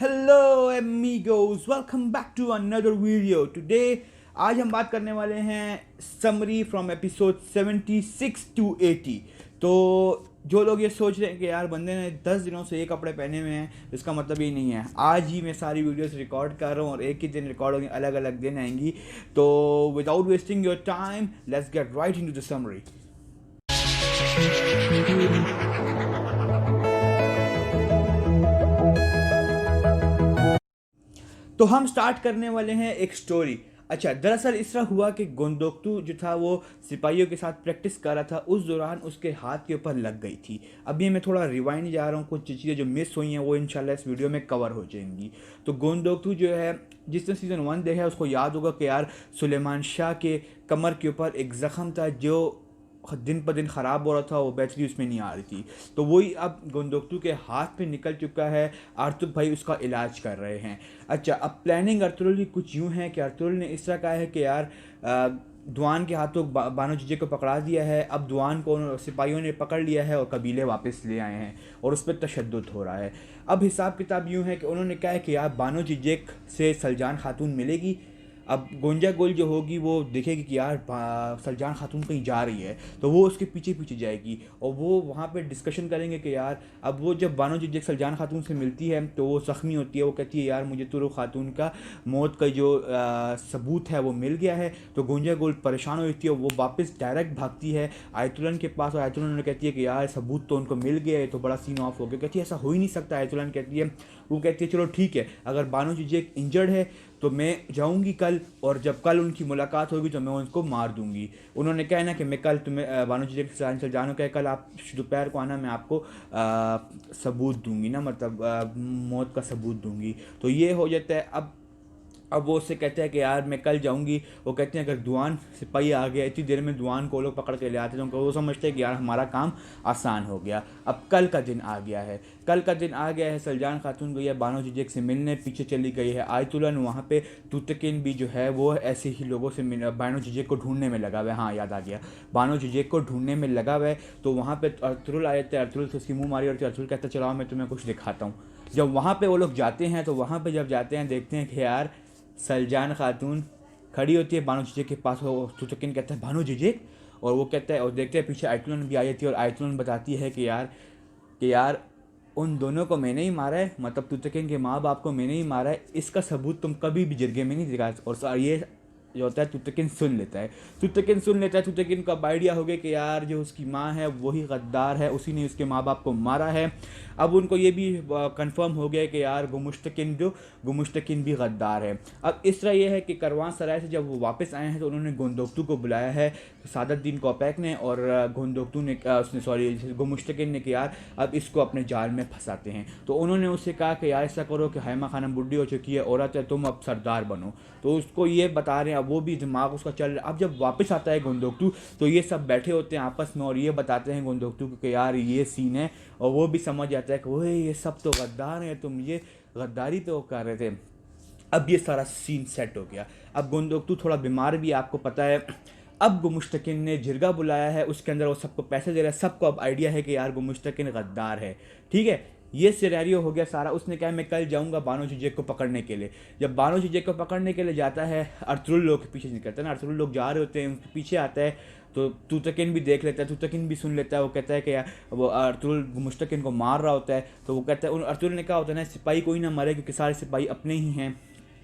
Hello amigos, welcome back to another video. Today आज हम बात करने वाले हैं समरी फ्रॉम एपिसोड 76 टू 80। तो जो लोग ये सोच रहे हैं कि यार बंदे ने 10 दिनों से ये कपड़े पहने हुए हैं, इसका मतलब ये नहीं है। आज ही मैं सारी वीडियोस रिकॉर्ड कर रहा हूँ और एक ही दिन रिकॉर्ड होंगी, अलग अलग दिन आएंगी। तो without wasting your time, let's get right into the summary. तो हम स्टार्ट करने वाले हैं एक स्टोरी। अच्छा, दरअसल इस तरह हुआ कि गोंदोक्तू जो था वो सिपाहियों के साथ प्रैक्टिस कर रहा था, उस दौरान उसके हाथ के ऊपर लग गई थी। अभी मैं थोड़ा रिवाइंड जा रहा हूँ, कुछ चीज़ें जो मिस हुई हैं वो इंशाल्लाह इस वीडियो में कवर हो जाएंगी। तो गोंदोक्तू जो है, जिसने सीज़न 1 देखा है उसको याद होगा कि यार सुलेमान शाह के कमर के ऊपर एक ज़ख़म था जो दिन पर दिन ख़राब हो रहा था, वो बैटरी उसमें नहीं आ रही थी। तो वही अब गोंदोक्तू के हाथ पे निकल चुका है। आर्तुक भाई उसका इलाज कर रहे हैं। अच्छा, अब प्लानिंग अर्तुगरुल की कुछ यूँ है कि अर्तुगरुल ने इस तरह कहा है कि यार दुआन के हाथों बानो जीजे को पकड़ा दिया है। अब दुआन को सिपाहियों ने पकड़ लिया है और कबीले वापस ले आए हैं और उस पर तशद्दुद हो रहा है। अब हिसाब किताब यूँ है कि उन्होंने कहा है कि यार बानो जीजे से सलजान खातून मिलेगी। अब गोंजा गोल जो होगी वो देखेगी कि यार सलजान खातून कहीं जा रही है, तो वो उसके पीछे पीछे जाएगी और वो वहाँ पे डिस्कशन करेंगे कि यार, अब वो जब बानो जिज्जे सलजान खातून से मिलती है तो वो ज़ख्मी होती है। वो कहती है यार मुझे तुरु खातून का मौत का जो सबूत है वो मिल गया है। तो गोंजा गोल परेशान हो जाती है, वो वापस डायरेक्ट भागती है आयतुलन के पास और आयतुलन कहती है कि यार सबूत तो उनको मिल गया है। तो बड़ा सीन ऑफ हो गया, कहती है ऐसा हो ही नहीं सकता। आयतुलन कहती है, वो कहती है चलो ठीक है, अगर बानो जिज्जे इंजर्ड है तो मैं जाऊंगी कल, और जब कल उनकी मुलाकात होगी तो मैं उनको मार दूंगी। उन्होंने कहा ना कि मैं कल तुम्हें बानो जी के साथ जानो कह, कल आप दोपहर को आना, मैं आपको सबूत दूंगी ना, मतलब मौत का सबूत दूंगी। तो ये हो जाता है। अब वो उससे कहते हैं कि यार मैं कल जाऊंगी। वो कहते हैं अगर दुआन सिपाही आ गया, इतनी देर में दुआन को लोग पकड़ के ले आते हैं तो वो समझते हैं कि यार हमारा काम आसान हो गया। अब कल का दिन आ गया है, कल का दिन आ गया है। सलजान खातून गई है बानो जिजेक से मिलने, पीछे चली गई है आयतुलन। वहाँ पे तुतकिन भी जो है वो ऐसे ही लोगों से बानो जिजेक को ढूंढने में लगा हुआ है। हाँ याद आ गया, बानो जिजेक को ढूंढने में लगा हुआ है। तो वहाँ पे अर्तुगरुल आए थे, अर्तुगरुल से उसकी मुँह मारी और अर्तुगरुल कहता चलाओ मैं तुम्हें कुछ दिखाता हूँ। जब वहाँ पे वो लोग जाते हैं तो वहाँ पे जब जाते हैं देखते हैं कि यार सलजान खातून खड़ी होती है बानो जिजेक के पास। वो तुतकिन कहता है बानो जिजेक, और वो कहता है, और देखते हैं पीछे आयतुलन भी आई थी और आयतुलन बताती है कि यार उन दोनों को मैंने ही मारा है, मतलब तुतकिन के माँ बाप को मैंने ही मारा है। इसका सबूत तुम कभी भी जिरगे में नहीं दिखा। और ये जो होता है तुतकिन सुन लेता है। तुतकिन को अब आइडिया हो गया कि यार जो उसकी माँ है वही गद्दार है, उसी ने उसके माँ बाप को मारा है। अब उनको ये भी कंफर्म हो गया कि यार गुमुश्तकिन भी गद्दार है। अब इस तरह ये है कि करवान सराय से जब वो वापस आए हैं तो उन्होंने गोंदोक्तू को बुलाया है, सादतदीन कोपैक ने, और गोंदोक्तू ने उसने सॉरी गुमुश्तकिन ने कि यार अब इसको अपने जाल में फंसाते हैं। तो उन्होंने उससे कहा कि यार ऐसा करो कि हैमा खानम बुढ़ी हो चुकी है, औरत है, तुम अब सरदार बनो। तो उसको ये बता रहे हैं, अब वो भी दिमाग उसका चल रहा है। अब जब वापस आता है गोंदोक्तू तो ये सब बैठे होते हैं आपस में और ये बताते हैं गोंदोक्तू को कि यार ये सीन है, और वो भी समझ जाता है कि वो ये सब तो गद्दार हैं, तुम ये गद्दारी तो कर रहे थे। अब ये सारा सीन सेट हो गया। अब गोंदोक्तू थोड़ा बीमार भी, आपको पता है। अब गुमुश्तकिन ने जिरगा बुलाया है, उसके अंदर वो सबको पैसे दे रहा है। सबको अब आइडिया है कि यार गुमुश्तकिन गद्दार है। ठीक है, ये सिनेरियो हो गया सारा। उसने कहा मैं कल जाऊंगा बानो जिजेक को पकड़ने के लिए। जब बानो जिजेक को पकड़ने के लिए जाता है, अर्तुगरुल लोग के पीछे निकलता है ना, अर्तुगरुल लोग जा रहे होते हैं, उनके पीछे आता है। तो तुतकिन भी देख लेता है, तुतकिन भी सुन लेता है। वो कहता है कि यार वो अर्तुगरुल मुश्तकिन को मार रहा होता है। तो वो कहता है, अर्तुगरुल ने कहा होता है ना सिपाही कोई ना मरे, क्योंकि सारे सिपाही अपने ही हैं,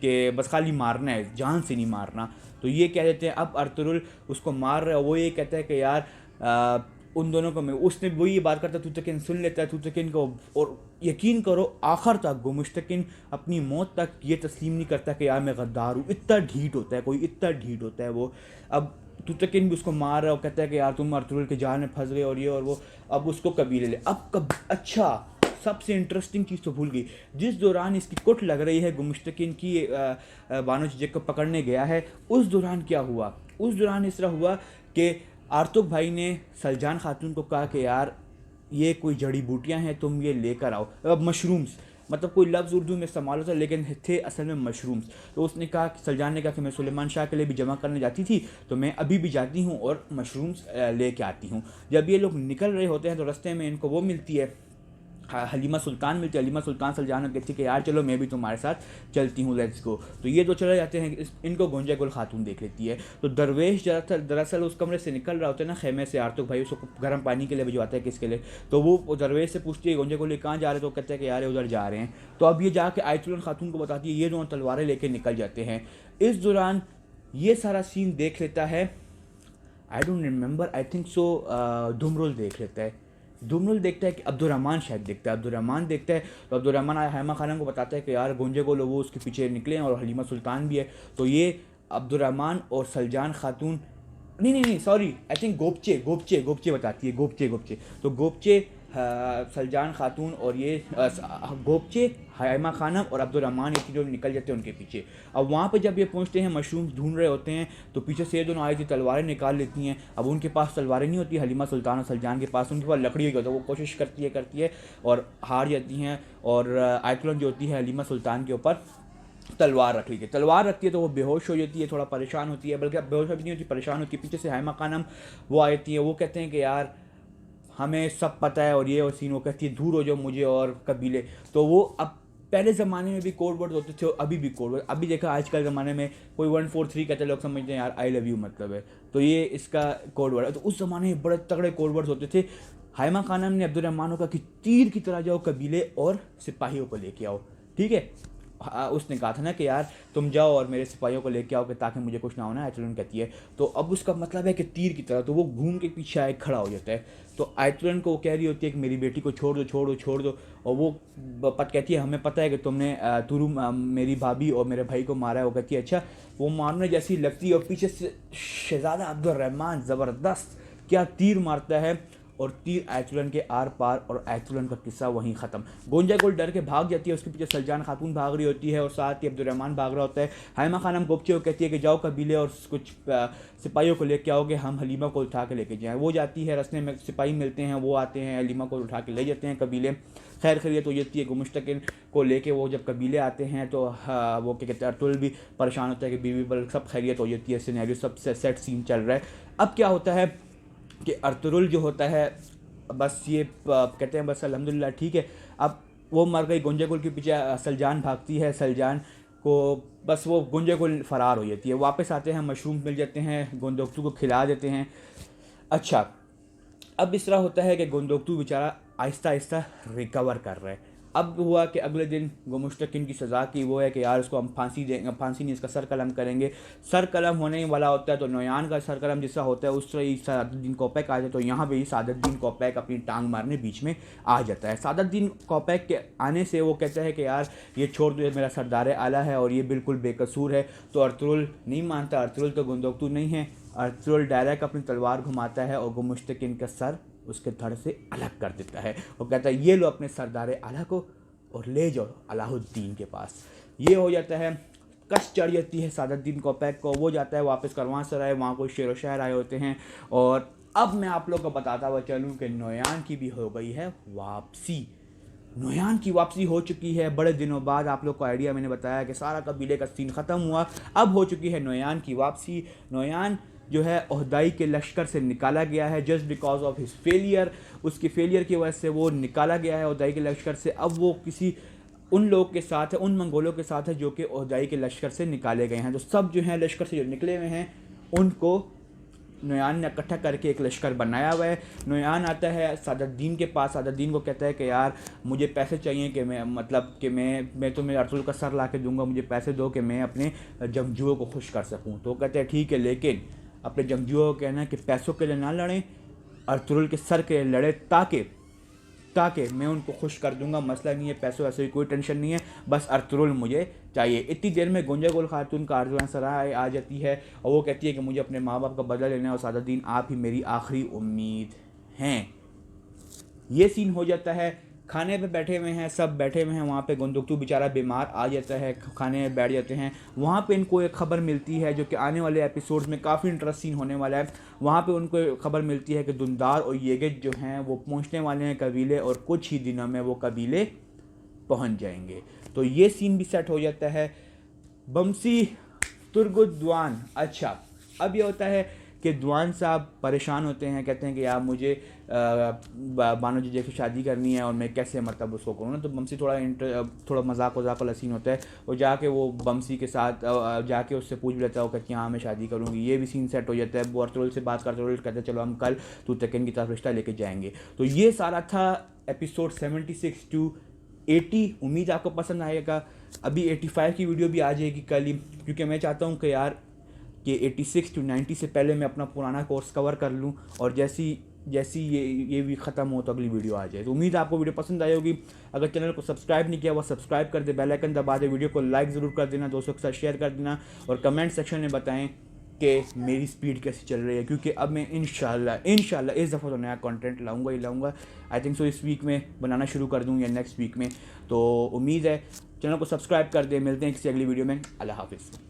कि बस खाली मारना है, जान से नहीं मारना। तो ये कह देते हैं। अब अर्तुगरुल उसको मार रहा है, वो ये कहता है कि यार उन दोनों को मैं, उसने वही ये बात करता है, तुतकिन सुन लेता है तुतकिन को। और यकीन करो आखिर तक गुमुश्तकिन अपनी मौत तक ये तस्लीम नहीं करता कि यार मैं गद्दार हूँ। इतना ढीठ होता है, कोई इतना ढीठ होता है वो। अब तुतकिन भी उसको मार रहा है और कहता है कि यार तुम अर्तुगरुल के जाल में फंस गए और ये और वो। अब उसको कबीले ले, अच्छा सबसे इंटरेस्टिंग चीज़ तो भूल गई। जिस दौरान इसकी कुट लग रही है गुमुश्तकिन की, बानो जिजेक को पकड़ने गया है, उस दौरान क्या हुआ? उस दौरान इस तरह हुआ कि आर्तुक भाई ने सलजान खातून को कहा कि यार ये कोई जड़ी बूटियाँ हैं, तुम ये लेकर आओ। अब मशरूम्स, मतलब कोई लफ्ज़ उर्दू में इस्तेमाल होता है लेकिन थे असल में मशरूम्स। तो उसने कहा कि सलजान ने कहा कि मैं सुलेमान शाह के लिए भी जमा करने जाती थी, तो मैं अभी भी जाती हूँ और मशरूम्स ले कर आती हूँ। जब ये लोग निकल रहे होते हैं तो रास्ते में इनको वो मिलती है, हलीमा सुल्तान मिलती है। हलीमा सुल्तान सलजान को कहती है कि यार चलो मैं भी तुम्हारे साथ चलती हूँ, लेट्स गो। तो ये दो चले जाते हैं, इनको गोंजा गुल खातून देख लेती है। तो दरवेश दरअसल उस कमरे से निकल रहा होता है ना, खेमे से, आर्तुक भाई उसको गर्म पानी के लिए भिजवाता है, किसके लिए, तो वो दरवेश से पूछती है गोंजा गुल कहाँ जा रहे हैं, तो कहते हैं कि यार उधर जा रहे हैं। तो अब ये जाके आयतुल्लाह खातून को बताती है, ये दोनों तलवारें लेके निकल जाते हैं। इस दौरान ये सारा सीन देख लेता है, I don't remember, I think so धुमरुल देख लेता है। धुमरुल देखता है कि अब्दुर्रहमान शायद देखता है, अब्दुर्रहमान देखता है। तो अब्दुर्रहमान हैमा खानम को बताता है कि यार गोंजे को वो उसके पीछे निकले हैं और हलीमा सुल्तान भी है। तो ये अब्दुर्रहमान और सलजान खातून, नहीं सॉरी, आई थिंक गोपचे बताती है, गोपचे। तो गोपचे, सलजान खातून और ये गोपचे, हैमा खानम और अब्दुर्रहमान, ये तीनों निकल जाते हैं उनके पीछे। अब वहाँ पे जब ये पहुँचते हैं, मशरूम ढूंढ रहे होते हैं, तो पीछे से ये दोनों आई थी, तलवारें निकाल लेती हैं। अब उनके पास तलवारें नहीं होती, हलीमा सुल्तान और सलजान के पास, उनके पास लकड़ी होती है। वो कोशिश करती है और हार जाती हैं। और आयतुल्लाह जो होती है हलीमा सुल्तान के ऊपर तलवार रख लीजिए, तलवार रखती है तो वो बेहोश हो जाती है, थोड़ा परेशान होती है, बल्कि अब बेहोश भी नहीं होती, परेशान होती है। पीछे से हैमा खानम वो आती है, वो कहते हैं कि यार हमें सब पता है और ये और सीन, वो कहती है दूर हो जाओ मुझे और कबीले। तो वो अब पहले ज़माने में भी कोड वर्ड होते थे, अभी भी कोड वर्ड, अभी देखा आजकल ज़माने में कोई 143 कहते लोग समझते हैं यार आई लव यू मतलब है, तो ये इसका कोड वर्ड है। तो उस ज़माने में बड़े तगड़े कोड वर्ड्स होते थे। हैमा खानम ने अब्दुर्रहमान को कहा कि तीर की तरह जाओ कबीले और सिपाहियों को लेके आओ, ठीक है। उसने कहा था ना कि यार तुम जाओ और मेरे सिपाहियों को लेके आओ कि ताकि मुझे कुछ ना होना, आयतुल्लाह कहती है। तो अब उसका मतलब है कि तीर की तरह, तो वो घूम के पीछे आए खड़ा हो जाता है। तो आयतुल्लाह को वो कह रही होती है कि मेरी बेटी को छोड़ दो। और वो कहती है हमें पता है कि तुमने तुरु मेरी भाभी और मेरे भाई को मारा है। वो कहती है अच्छा, वो मारने जैसी लगती है और पीछे से शहजादा अब्दुर्रहमान ज़बरदस्त क्या तीर मारता है और तीर आयतुल्लाह के आर पार, और आयतुल्लाह का किस्सा वहीं ख़त्म। गोंजा गुल डर के भाग जाती है, उसके पीछे सलजान खातून भाग रही होती है और साथ ही अब्दुर्रहमान भाग रहा होता है। हैमा खानम गोपचे को कहती है कि जाओ कबीले और कुछ सिपाहियों को लेके आओगे, हम हलीमा को उठा के लेके जाएँ। वो जाती है, रास्ते में सिपाही मिलते हैं, वो आते हैं, हलीमा को उठा के ले जाते हैं कबीले। खैर खैरियत हो जाती है। गुमुश्तकिन को लेके वो जब कबीले आते हैं तो वो क्या कहते हैं, अर्तुल भी परेशान होता है कि बीवी पर सब खैरियत हो जाती है, सिनेरियो सब सेट सीन चल रहा है। अब क्या होता है कि अर्तुल जो होता है बस ये कहते हैं बस अल्हम्दुलिल्लाह ठीक है, अब वो मर गई। गोंजा गुल के पीछे सलजान भागती है, सलजान को बस वो गोंजा गुल फ़रार हो जाती है। वापस आते हैं, मशरूम मिल जाते हैं, गोंदोक्तू को खिला देते हैं। अच्छा, अब इस तरह होता है कि गोंदोक्तू बेचारा आहिस्ता आहिस्ता रिकवर कर रहा है। अब हुआ कि अगले दिन गुमुश्तकिन की सज़ा की वो है कि यार उसको हम फांसी देंगे, फांसी नहीं इसका सर कलम करेंगे। सर कलम होने वाला होता है तो नोयान का सर कलम जैसा होता है उस तरह ही सादुद्दीन कोपैक आ जाता है। तो यहाँ पे ही सादुद्दीन कोपैक अपनी टांग मारने बीच में आ जाता है। सादुद्दीन कोपैक के आने से वो कहता है कि यार ये छोड़ दो, ये मेरा सरदार आला है और ये बिल्कुल बेकसूर है। तो अर्तुल नहीं मानता, अर्तुल तो गोंदोक्तू नहीं है। अर्तुल डायरेक्ट अपनी तलवार घुमाता है और गुमुश्तकिन का सर उसके धड़ से अलग कर देता है और कहता है ये लो अपने सरदार आला को और ले जाओ अलाउद्दीन के पास। ये हो जाता है, कश चढ़ जाती है सादुद्दीन कोपैक को। वो जाता है वापस करवांसराय, वहाँ कोई शेर व शायर आए होते हैं। और अब मैं आप लोग को बताता हुआ चलूँ कि नोयान की भी हो गई है वापसी। नोयान की वापसी हो चुकी है बड़े दिनों बाद। आप लोग को आइडिया मैंने बताया कि सारा कबीले का सीन ख़त्म हुआ, अब हो चुकी है नोयान की वापसी। नोयान जो है ओहदाई के लश्कर से निकाला गया है just because of his failure. उसकी फेलियर की वजह से वो निकाला गया है ओहदाई के लश्कर से। अब वो किसी उन लोग के साथ है, उन मंगोलों के साथ है जो कि ओहदाई के लश्कर से निकाले गए हैं। तो सब जो हैं लश्कर से जो निकले हुए हैं उनको नोयान ने इकट्ठा करके एक लश्कर बनाया हुआ है। नोयान आता है सादुद्दीन के पास, सादुद्दीन को कहता है कि यार मुझे पैसे चाहिए कि मैं मतलब कि मैं तुम्हें अर्तुल का सर ला के दूँगा, मुझे पैसे दो कि मैं अपने जंगजुओं को खुश कर सकूँ। तो कहते हैं ठीक है, लेकिन अपने जंगजुओं को कहना है कि पैसों के लिए ना लड़ें, अर्तुल के सर के लिए लड़े ताकि मैं उनको खुश कर दूंगा। मसला नहीं है, पैसों वैसे कोई टेंशन नहीं है, बस अर्तुल मुझे चाहिए। इतनी देर में गोंजा गुल खातून कारवांसराय आ जाती है और वो कहती है कि मुझे अपने माँ बाप का बदला लेना है और सादुद्दीन आप ही मेरी आखिरी उम्मीद हैं। ये सीन हो जाता है। खाने पे बैठे हुए हैं, सब बैठे हुए हैं वहाँ पे। गोंदोक्तू बेचारा बीमार आ जाता है, खाने में बैठ जाते हैं। वहाँ पे इनको एक खबर मिलती है जो कि आने वाले एपिसोड्स में काफ़ी इंटरेस्टिंग होने वाला है। वहाँ पे उनको खबर मिलती है कि दुंदार और येगेज जो हैं वो पहुँचने वाले हैं कबीले, और कुछ ही दिनों में वो कबीले पहुँच जाएंगे। तो ये सीन भी सेट हो जाता है। बमसी तुर्गुद्वान। अच्छा, अब ये होता है कि दुआन साहब परेशान होते हैं, कहते हैं कि यार मुझे बानो जीजा की शादी करनी है और मैं कैसे मतलब उसको करूँ ना। तो बमसी थोड़ा मजाक वजाक वाला सीन होता है, और जाके वो बमसी के साथ जाके उससे पूछ भी लेता है कि हाँ मैं शादी करूँगी। ये भी सीन सेट हो जाता है। बॉर्तरोल से बात करते हुए कहते हैं चलो हम कल तू तकन की तरफ रिश्ता लेके जाएंगे। तो ये सारा था एपिसोड 76 टू 80। उम्मीद आपको पसंद आएगा। अभी 85 की वीडियो भी आ जाएगी कल ही, क्योंकि मैं चाहता हूँ कि यार कि 86 टू 90 से पहले मैं अपना पुराना कोर्स कवर कर लूँ, और जैसी जैसी ये भी ख़त्म हो तो अगली वीडियो आ जाए। तो उम्मीद है आपको वीडियो पसंद आई होगी। अगर चैनल को सब्सक्राइब नहीं किया हुआ सब्सक्राइब कर दे, बेल आइकन दबा दे, वीडियो को लाइक ज़रूर कर देना, दोस्तों के साथ शेयर कर देना, और कमेंट सेक्शन में बताएं कि मेरी स्पीड कैसी चल रही है, क्योंकि अब मैं इंशाल्लाह इस दफ़ा तो नया कंटेंट लाऊंगा ही लाऊंगा। आई थिंक सो इस वीक में बनाना शुरू कर दूँ या नेक्स्ट वीक में। तो उम्मीद है चैनल को सब्सक्राइब कर दे। मिलते हैं किसी अगली वीडियो में। अल्लाह हाफिज़।